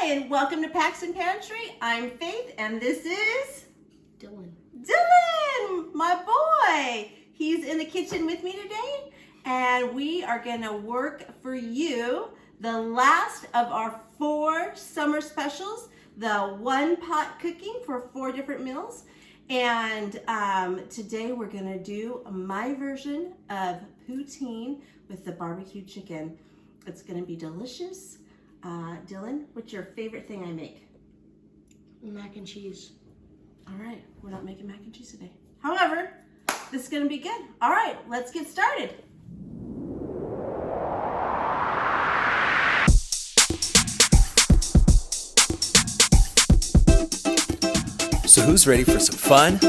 Hi, and welcome to Paxton.Pantry. I'm Faith, and this is Dylan. Dylan, my boy. He's in the kitchen with me today, and we are gonna work for you the last of our 4 summer specials, the one pot cooking for 4 different meals. And today we're gonna do my version of poutine with the barbecue chicken. It's gonna be delicious. Dylan, what's your favorite thing I make? Mac and cheese. All right, we're not making mac and cheese today. However, this is gonna be good. All right, let's get started. So who's ready for some fun,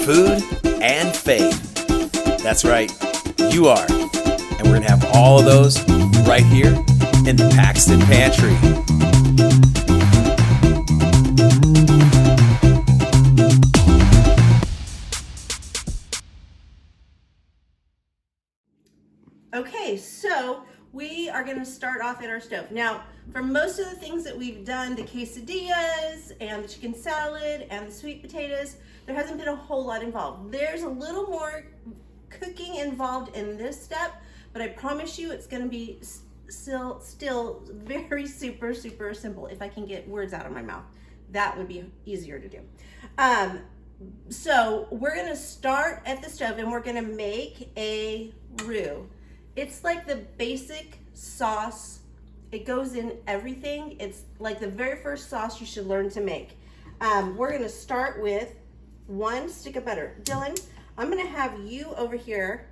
food, and faith? That's right, you are. And we're gonna have all of those right here in the Paxton Pantry. Okay, so we are gonna start off at our stove. Now, for most of the things that we've done, the quesadillas and the chicken salad and the sweet potatoes, there hasn't been a whole lot involved. There's a little more cooking involved in this step, but I promise you it's gonna be still very super simple. If I can get words out of my mouth, that would be easier to do. So we're gonna start at the stove and we're gonna make a roux. It's like the basic sauce. It goes in everything. It's like the very first sauce you should learn to make. We're gonna start with 1 stick of butter. Dylan, I'm gonna have you over here,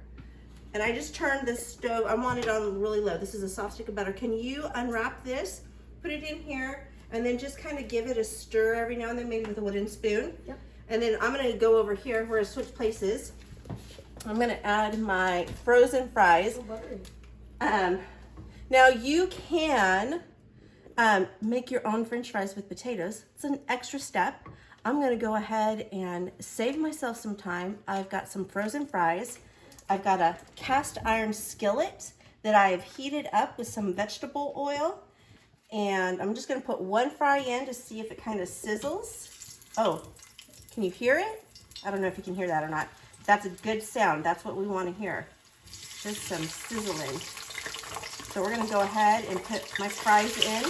and I just turned this stove, I want it on really low. This is a soft stick of butter. Can you unwrap this, put it in here, and then just kind of give it a stir every now and then, maybe with a wooden spoon? Yep. And then I'm gonna go over here, we're gonna switch places. I'm gonna add my frozen fries. So buttery. Now you can make your own French fries with potatoes. It's an extra step. I'm gonna go ahead and save myself some time. I've got some frozen fries. I've got a cast iron skillet that I have heated up with some vegetable oil. And I'm just gonna put 1 fry in to see if it kind of sizzles. Oh, can you hear it? I don't know if you can hear that or not. That's a good sound. That's what we wanna hear. Just some sizzling. So we're gonna go ahead and put my fries in.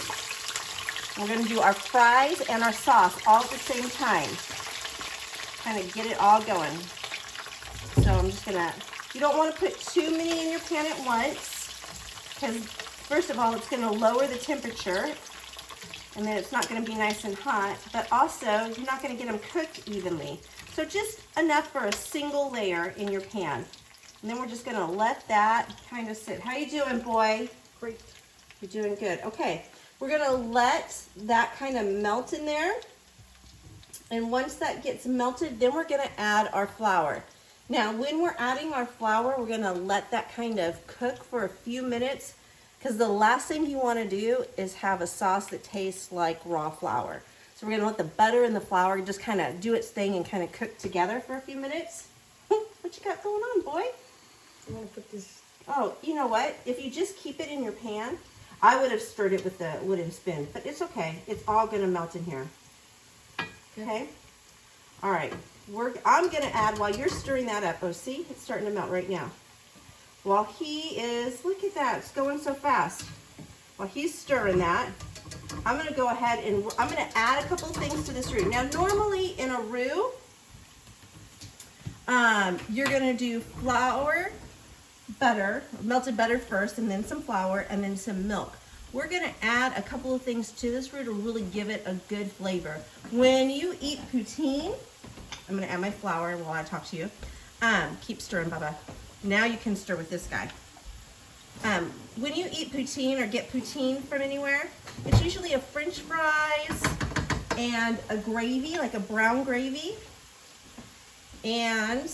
We're gonna do our fries and our sauce all at the same time. Kind of get it all going. So I'm just gonna, you don't wanna put too many in your pan at once, because first of all, it's gonna lower the temperature, and then it's not gonna be nice and hot, but also you're not gonna get them cooked evenly. So just enough for a single layer in your pan. And then we're just gonna let that kind of sit. How you doing, boy? Great. You're doing good. Okay, we're gonna let that kind of melt in there. And once that gets melted, then we're gonna add our flour. Now, when we're adding our flour, we're gonna let that kind of cook for a few minutes, because the last thing you wanna do is have a sauce that tastes like raw flour. So we're gonna let the butter and the flour just kind of do its thing and kind of cook together for a few minutes. What you got going on, boy? I'm gonna put this. Oh, you know what? If you just keep it in your pan, I would have stirred it with the wooden spoon, but it's okay. It's all gonna melt in here. Okay? All right, I'm gonna add, while you're stirring that up, oh see, it's starting to melt right now. While he is, look at that, it's going so fast. While he's stirring that, I'm gonna go ahead and I'm gonna add a couple things to this roux. Now, normally in a roux, you're gonna do flour, butter, melted butter first, and then some flour, and then some milk. We're gonna add a couple of things to this roux to really give it a good flavor. When you eat poutine, I'm gonna add my flour while I talk to you. Keep stirring, Bubba. Now you can stir with this guy. When you eat poutine or get poutine from anywhere, it's usually a French fries and a gravy, like a brown gravy, and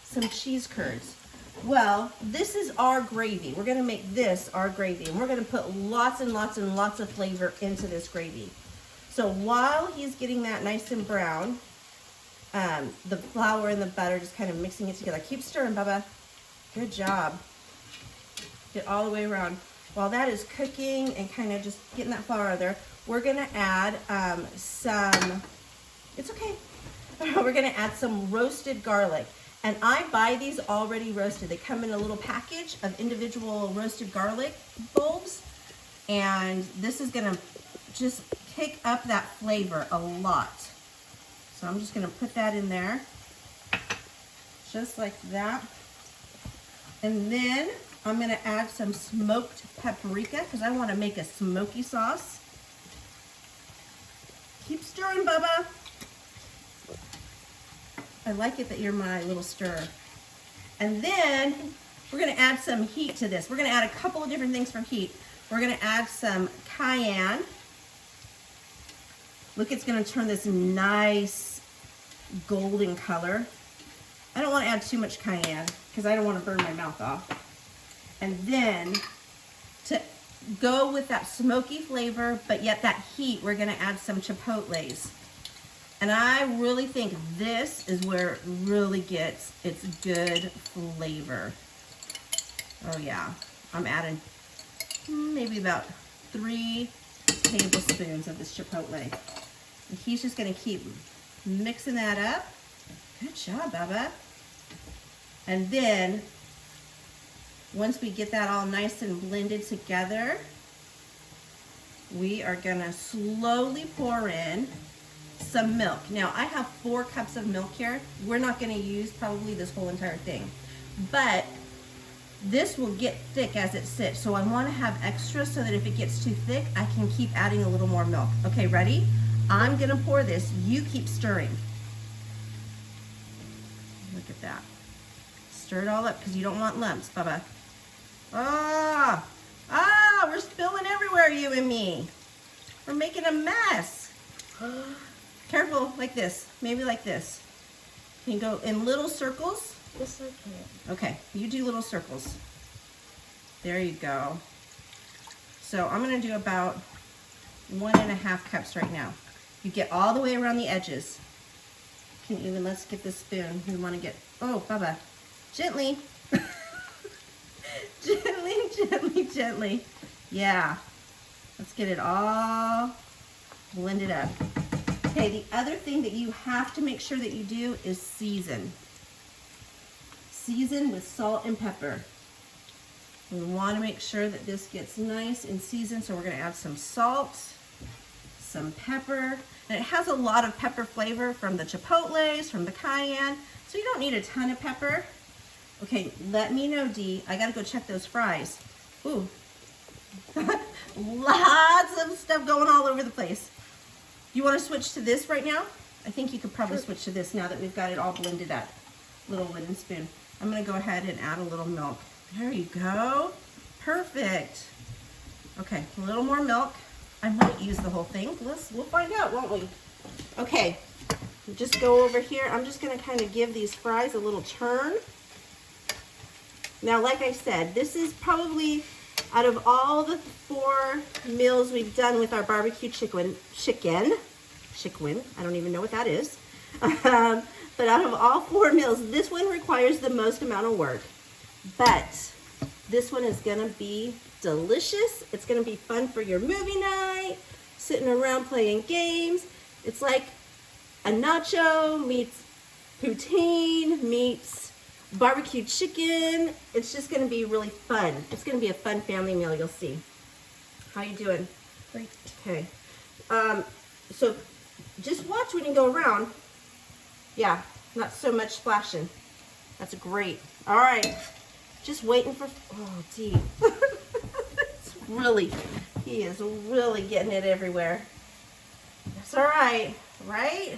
some cheese curds. Well, this is our gravy. We're gonna make this our gravy, and we're gonna put lots and lots and lots of flavor into this gravy. So while he's getting that nice and brown, the flour and the butter just kind of mixing it together. Keep stirring, Bubba. Good job. Get all the way around. while that is cooking and kind of just getting that flour out of there, we're gonna add it's okay. We're gonna add some roasted garlic. And I buy these already roasted. They come in a little package of individual roasted garlic bulbs. And this is gonna just kick up that flavor a lot. So I'm just gonna put that in there, just like that. And then I'm gonna add some smoked paprika because I wanna make a smoky sauce. Keep stirring, Bubba. I like it that you're my little stirrer. And then we're gonna add some heat to this. We're gonna add a couple of different things for heat. We're gonna add some cayenne. Look, it's gonna turn this nice golden color. I don't wanna add too much cayenne because I don't wanna burn my mouth off. And then to go with that smoky flavor, but yet that heat, we're gonna add some chipotles. And I really think this is where it really gets its good flavor. Oh yeah, I'm adding maybe about 3 tablespoons of this chipotle. And he's just gonna keep mixing that up. Good job, Bubba. And then, once we get that all nice and blended together, we are gonna slowly pour in some milk. Now, I have 4 cups of milk here. We're not gonna use probably this whole entire thing, but this will get thick as it sits. So I wanna have extra so that if it gets too thick, I can keep adding a little more milk. Okay, ready? I'm gonna pour this. You keep stirring. Look at that. Stir it all up because you don't want lumps, Bubba. We're spilling everywhere, you and me. We're making a mess. Careful, like this, maybe like this. Can you go in little circles? Yes, I can. Okay, you do little circles. There you go. So I'm gonna do about 1.5 cups right now. You get all the way around the edges. Can you even, let's get this spoon. We wanna get, oh, Bubba, gently. Gently, gently, gently. Yeah, let's get it all blended up. Okay, the other thing that you have to make sure that you do is season. Season with salt and pepper. We want to make sure that this gets nice and seasoned, so we're going to add some salt, some pepper, and it has a lot of pepper flavor from the chipotles, from the cayenne, so you don't need a ton of pepper. Okay, let me know, Dee. I got to go check those fries. Ooh, lots of stuff going all over the place. You want to switch to this right now? I think you could probably switch to this now that we've got it all blended up. Little wooden spoon. I'm going to go ahead and add a little milk. There you go. Perfect. Okay, a little more milk. I might use the whole thing. We'll find out, won't we? Okay, just go over here. I'm just going to kind of give these fries a little turn. Now, like I said, this is probably, out of all the 4 meals we've done with our barbecue chicken, I don't even know what that is. But out of all 4 meals, this one requires the most amount of work. But this one is gonna be delicious. It's gonna be fun for your movie night, sitting around playing games. It's like a nacho meets poutine meets barbecue chicken. It's just gonna be really fun. It's gonna be a fun family meal, you'll see. How you doing? Great. Okay. So just watch when you go around. Yeah, not so much splashing. That's great. All right. Just waiting for, oh, Dee. It's really, he is really getting it everywhere. That's all right, right?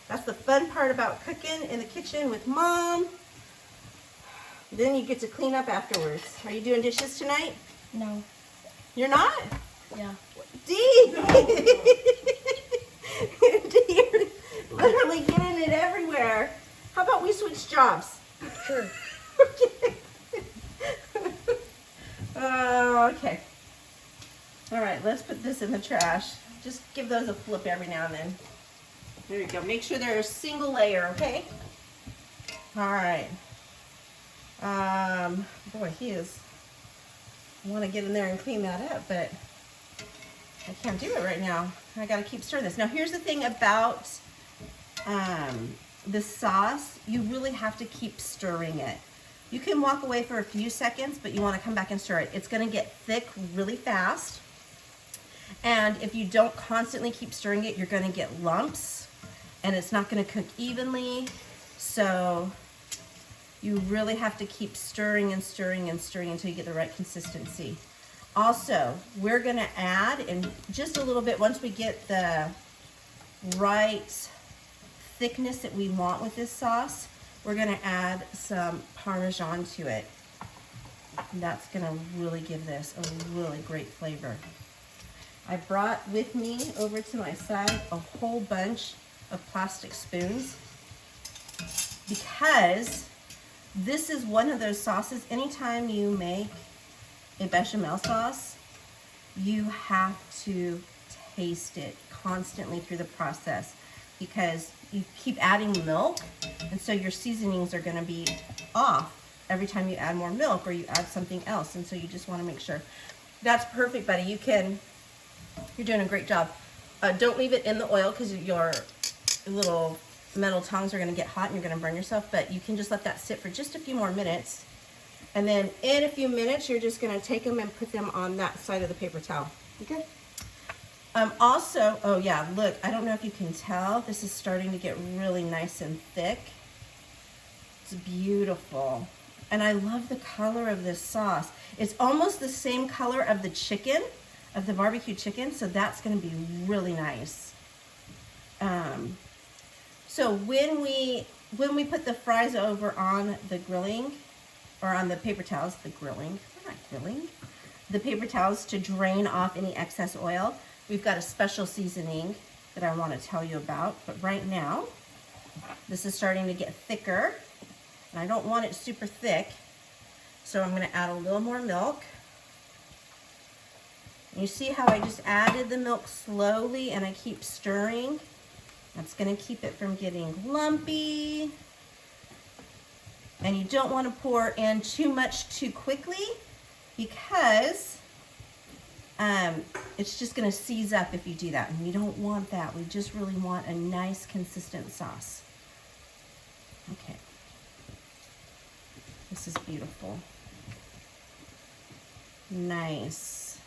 That's the fun part about cooking in the kitchen with Mom. Then you get to clean up afterwards. Are you doing dishes tonight? No. You're not? Yeah. Dee! Dee, you're literally getting it everywhere. How about we switch jobs? Sure. Okay. Oh, okay. All right, let's put this in the trash. Just give those a flip every now and then. There you go. Make sure they're a single layer, okay? All right. Boy, he is I want to get in there and clean that up, but I can't do it right now. I got to keep stirring this. Now, here's the thing about the sauce. You really have to keep stirring it. You can walk away for a few seconds, but you want to come back and stir it. It's going to get thick really fast. And if you don't constantly keep stirring it, you're going to get lumps, and it's not going to cook evenly. So you really have to keep stirring and stirring and stirring until you get the right consistency. Also, we're going to add in just a little bit, once we get the right thickness that we want with this sauce, we're going to add some Parmesan to it. And that's going to really give this a really great flavor. I brought with me over to my side a whole bunch of plastic spoons, because this is one of those sauces, anytime you make a bechamel sauce, you have to taste it constantly through the process, because you keep adding milk, and so your seasonings are going to be off every time you add more milk or you add something else, and so you just want to make sure. That's perfect, buddy. You're doing a great job. Don't leave it in the oil, because your little metal tongs are going to get hot and you're going to burn yourself, but you can just let that sit for just a few more minutes, and then in a few minutes you're just going to take them and put them on that side of the paper towel. Okay. Also, oh yeah, look, I don't know if you can tell, this is starting to get really nice and thick. It's beautiful. And I love the color of this sauce. It's almost the same color of the chicken, of the barbecue chicken, so that's going to be really nice. So when we put the fries over on the grilling, or on the paper towels, we're not grilling, the paper towels to drain off any excess oil, we've got a special seasoning that I want to tell you about. But right now, this is starting to get thicker, and I don't want it super thick, so I'm going to add a little more milk. You see how I just added the milk slowly and I keep stirring? That's going to keep it from getting lumpy. And you don't want to pour in too much too quickly, because it's just going to seize up if you do that. And we don't want that. We just really want a nice consistent sauce. Okay. This is beautiful. Nice.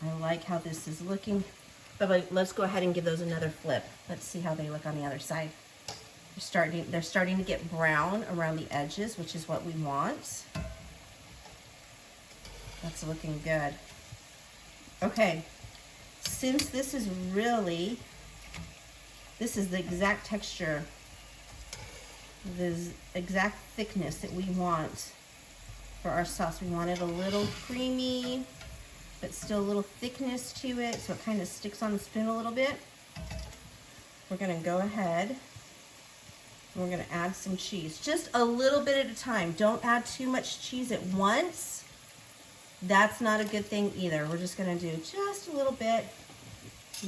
I like how this is looking. But let's go ahead and give those another flip. Let's see how they look on the other side. They're starting to get brown around the edges, which is what we want. That's looking good. Okay, since this is the exact texture, the exact thickness that we want for our sauce. We want it a little creamy, but still a little thickness to it, so it kind of sticks on the spoon a little bit. We're gonna go ahead and we're gonna add some cheese. Just a little bit at a time. Don't add too much cheese at once. That's not a good thing either. We're just gonna do just a little bit.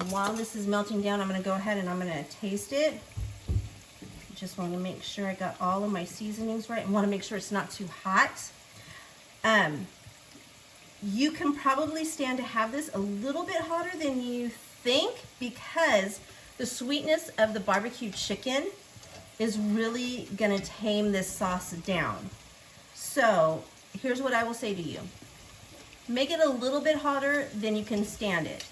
While this is melting down, I'm gonna go ahead and I'm gonna taste it. Just wanna make sure I got all of my seasonings right. I wanna make sure it's not too hot. You can probably stand to have this a little bit hotter than you think, because the sweetness of the barbecue chicken is really gonna tame this sauce down. So here's what I will say to you. Make it a little bit hotter than you can stand it.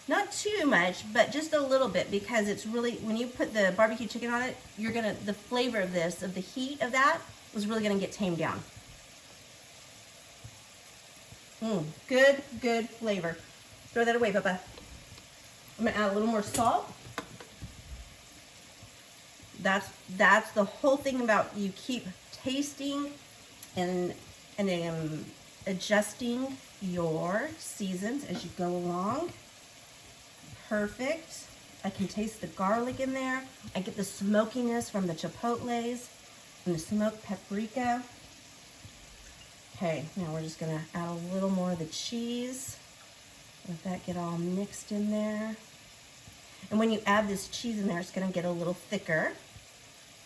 Not too much, but just a little bit, because it's really, when you put the barbecue chicken on it, the flavor of this, of the heat of that, is really gonna get tamed down. Good flavor. Throw that away, Papa. I'm gonna add a little more salt. That's the whole thing about, you keep tasting and adjusting your seasons as you go along. Perfect. I can taste the garlic in there. I get the smokiness from the chipotles and the smoked paprika. Okay, now we're just gonna add a little more of the cheese. Let that get all mixed in there. And when you add this cheese in there, it's gonna get a little thicker.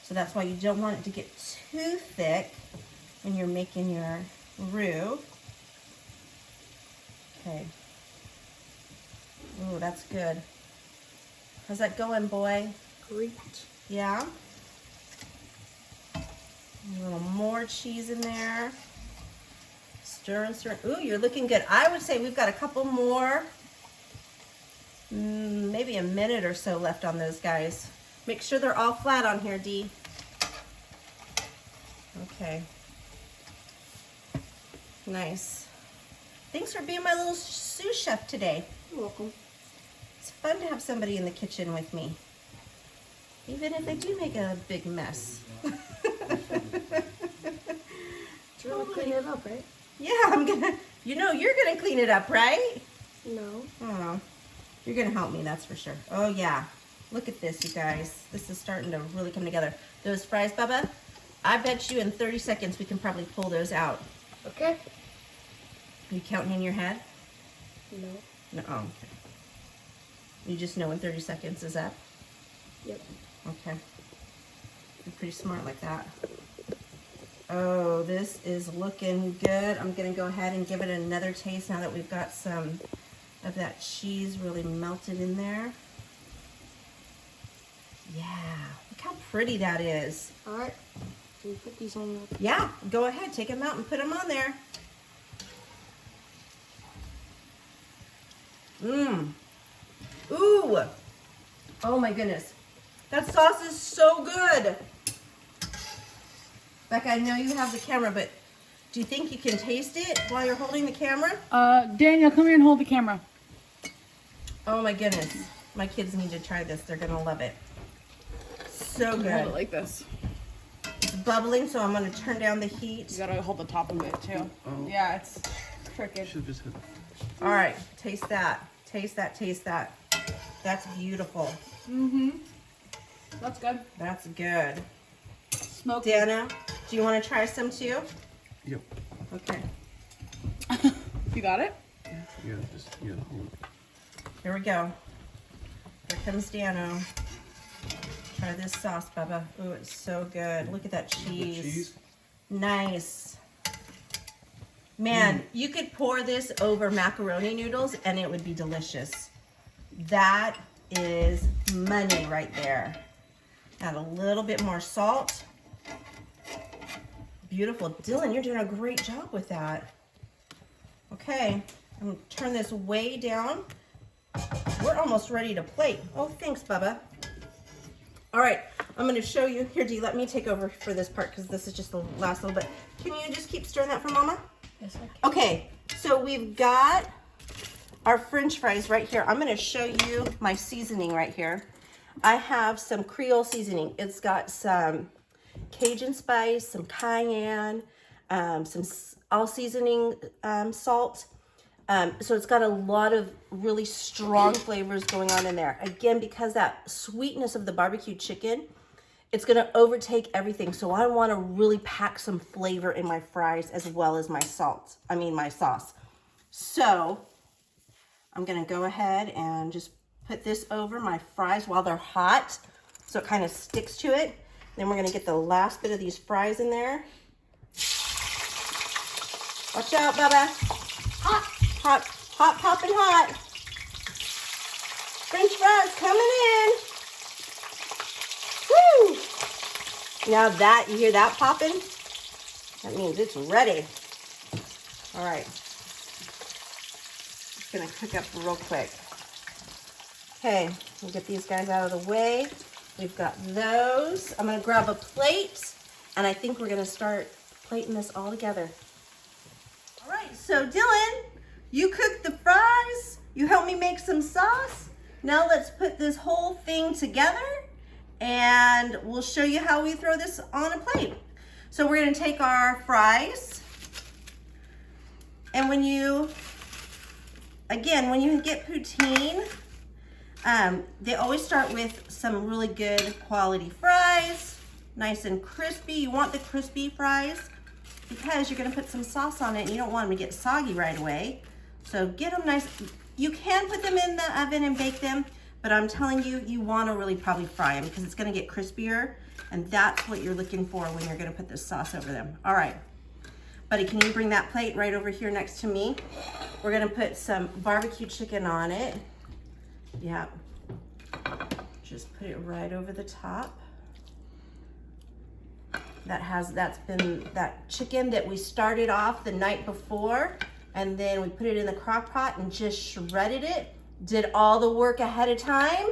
So that's why you don't want it to get too thick when you're making your roux. Okay. Ooh, that's good. How's that going, boy? Great. Yeah? A little more cheese in there. Stir and stir. Ooh, you're looking good. I would say we've got a couple more, maybe a minute or so left on those guys. Make sure they're all flat on here, Dee. Okay. Nice. Thanks for being my little sous chef today. You're welcome. It's fun to have somebody in the kitchen with me, even if they do make a big mess. It's really clean it up, right? Yeah, I'm gonna, you're gonna clean it up, right? No. Oh, you're gonna help me, that's for sure. Oh yeah, look at this, you guys. This is starting to really come together. Those fries, Bubba, I bet you in 30 seconds we can probably pull those out. Okay. You counting in your head? No. No, oh, okay. You just know in 30 seconds is up? Yep. Okay. You're pretty smart like that. Oh, this is looking good. I'm gonna go ahead and give it another taste now that we've got some of that cheese really melted in there. Yeah, look how pretty that is. All right. Can we put these on the... Yeah, go ahead, take them out and put them on there. Mmm. Ooh. Oh my goodness. That sauce is so good. Becca, I know you have the camera, but do you think you can taste it while you're holding the camera? Daniel, come here and hold the camera. Oh my goodness. My kids need to try this. They're gonna love it. So Hold it good. like this. It's bubbling, so I'm gonna turn down the heat. You gotta hold the top of it too. Oh. Yeah, it's tricky. Should have just hit. All right, taste that. Taste that, taste that. That's beautiful. Mm-hmm. That's good. That's good. Smoke. Dana, do you want to try some too? Yep. Okay, You got it? Yeah, just hold it. here we go. Here comes Dano. Try this sauce, Bubba. Ooh, it's so good. Look at that cheese. The cheese? Nice. Man, you could pour this over macaroni noodles and it would be delicious. That is money right there. Add a little bit more salt. Beautiful. Dylan, you're doing a great job with that. Okay, I'm gonna turn this way down. We're almost ready to plate. Oh, thanks, Bubba. All right, I'm gonna show you. Here, Dee, let me take over for this part because this is just the last little bit. Can you just keep stirring that for Mama? Yes, I can. Okay, so we've got our French fries right here. I'm gonna show you my seasoning right here. I have some Creole seasoning. It's got some Cajun spice, some cayenne, some all seasoning salt. So it's got a lot of really strong flavors going on in there. Again, because that sweetness of the barbecue chicken, it's gonna overtake everything. So I wanna really pack some flavor in my fries as well as my my sauce. So I'm gonna go ahead and just put this over my fries while they're hot so it kind of sticks to it. Then we're gonna get the last bit of these fries in there. Watch out, Bubba. Hot, hot, hot, popping hot. French fries coming in. Woo! Now that, you hear that popping? That means it's ready. All right. It's gonna cook up real quick. Okay, we'll get these guys out of the way. We've got those. I'm gonna grab a plate and I think we're gonna start plating this all together. All right, so Dylan, you cooked the fries, you helped me make some sauce. Now let's put this whole thing together and we'll show you how we throw this on a plate. So we're gonna take our fries, and when you get poutine, they always start with some really good quality fries, nice and crispy. You want the crispy fries because you're gonna put some sauce on it and you don't want them to get soggy right away. So get them nice. You can put them in the oven and bake them, but I'm telling you, you wanna really probably fry them because it's gonna get crispier, and that's what you're looking for when you're gonna put this sauce over them. All right. Buddy, can you bring that plate right over here next to me? We're gonna put some barbecue chicken on it. Yeah. Just put it right over the top. That's been that chicken that we started off the night before, and then we put it in the crock pot and just shredded it. Did all the work ahead of time.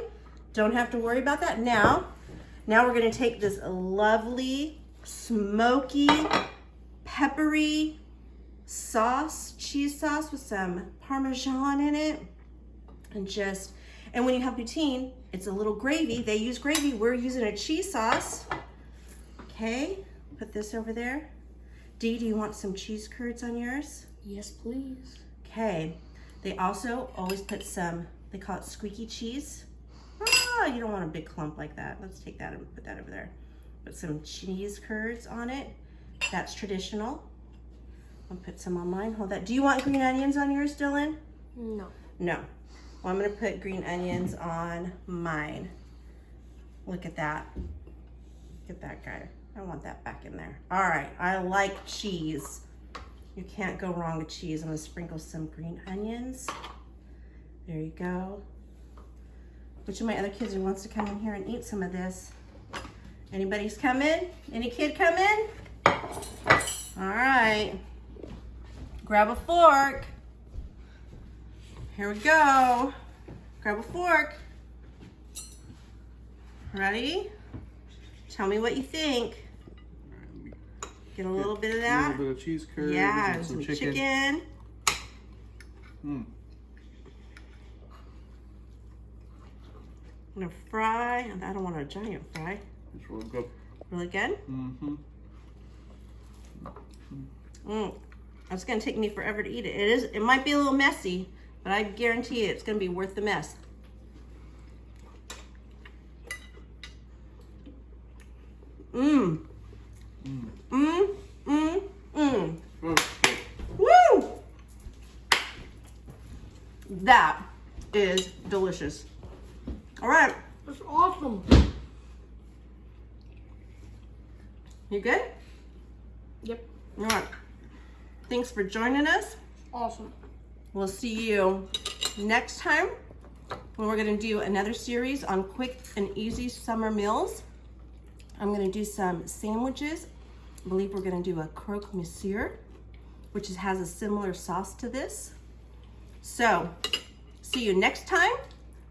Don't have to worry about that. Now we're gonna take this lovely, smoky, peppery sauce, cheese sauce with some Parmesan in it, and when you have poutine, it's a little gravy. They use gravy, we're using a cheese sauce. Okay, put this over there. Dee, do you want some cheese curds on yours? Yes, please. Okay, they also always put some, they call it squeaky cheese. You don't want a big clump like that. Let's take that and put that over there. Put some cheese curds on it. That's traditional. I'll put some on mine. Hold that. Do you want green onions on yours, Dylan? No. No. Well, I'm gonna put green onions on mine. Look at that. Look at that guy. I want that back in there. All right, I like cheese. You can't go wrong with cheese. I'm gonna sprinkle some green onions. There you go. Which of my other kids who wants to come in here and eat some of this? Anybody's coming? Any kid coming? All right. Grab a fork. Here we go. Grab a fork. Ready? Tell me what you think. Get a little bit of A that. little bit of cheese curds. Yeah, and some some chicken. Mm. I'm gonna fry. I don't want a giant fry. It's real good. Really good? Mm-hmm. It's gonna take me forever to eat it. It might be a little messy, but I guarantee you it's gonna be worth the mess. Mmm. Mmm. Mmm. Mmm. Woo! That is delicious. All right. That's awesome. You good? Yep. All right. Thanks for joining us. Awesome. We'll see you next time when we're gonna do another series on quick and easy summer meals. I'm gonna do some sandwiches. I believe we're gonna do a croque monsieur, which has a similar sauce to this. So, see you next time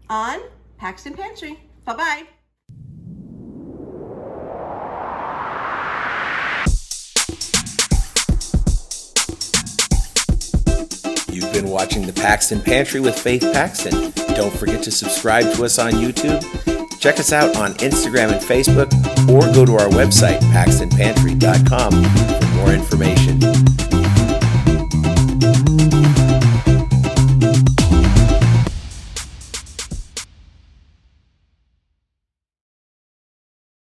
on Paxton.Pantry. Bye-bye. You've been watching the Paxton Pantry with Faith Paxton. Don't forget to subscribe to us on YouTube. Check us out on Instagram and Facebook, or go to our website, Paxton.Pantry.com, for more information.